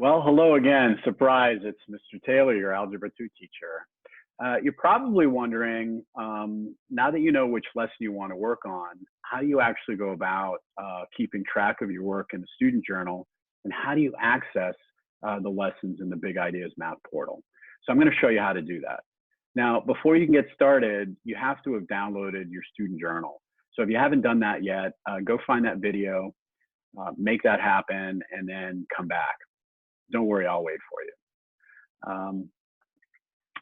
Well, hello again. Surprise, it's Mr. Taylor, your Algebra 2 teacher. You're probably wondering, now that you know which lesson you want to work on, how do you actually go about keeping track of your work in the student journal, and how do you access the lessons in the Big Ideas Math portal? So I'm going to show you how to do that. Now, before you can get started, you have to have downloaded your student journal. So if you haven't done that yet, go find that video, make that happen, and then come back. Don't worry, I'll wait for you.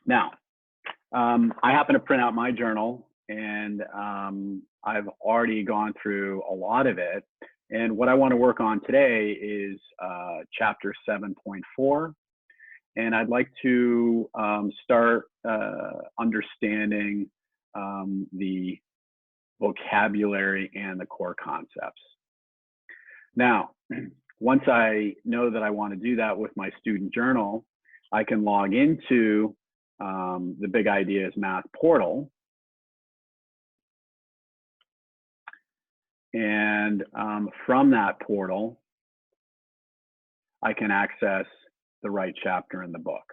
Now, I happen to print out my journal, and I've already gone through a lot of it. And what I want to work on today is chapter 7.4. And I'd like to start understanding the vocabulary and the core concepts. Now, once I know that I want to do that with my student journal, I can log into the Big Ideas Math portal. And from that portal, I can access the right chapter in the book.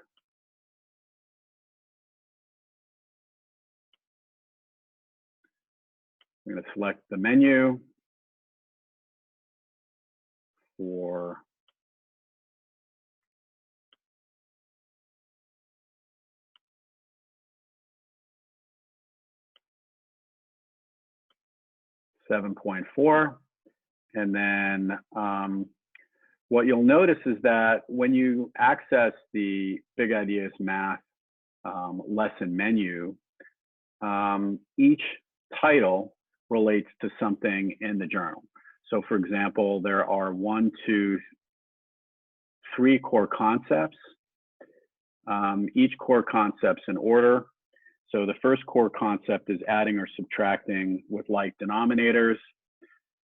I'm going to select the menu for (7.4), and then what you'll notice is that when you access the Big Ideas Math lesson menu, each title relates to something in the journal. So for example, there are 1, 2, 3 core concepts. Each core concept's in order. So the first core concept is adding or subtracting with like denominators.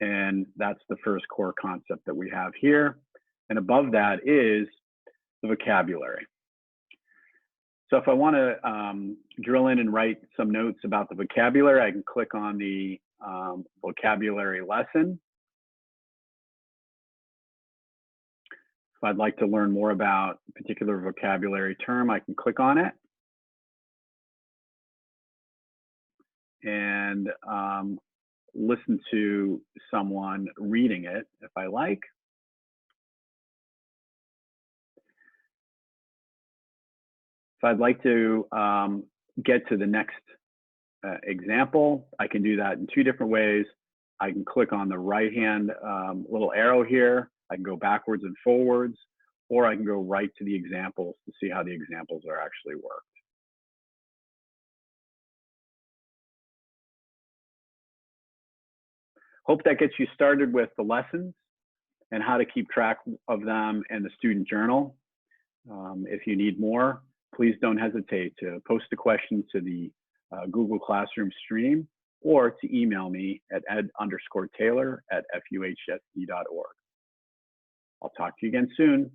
And that's the first core concept that we have here. And above that is the vocabulary. So if I want to drill in and write some notes about the vocabulary, I can click on the vocabulary lesson. If I'd like to learn more about a particular vocabulary term, I can click on it. And listen to someone reading it if I like. If I'd like to get to the next example, I can do that in 2 different ways. I can click on the right-hand little arrow here. I can go backwards and forwards, or I can go right to the examples to see how the examples are actually worked. Hope that gets you started with the lessons and how to keep track of them in the student journal. If you need more, please don't hesitate to post a question to the Google Classroom stream or to email me at ed_taylor@fuhsd.org. I'll talk to you again soon.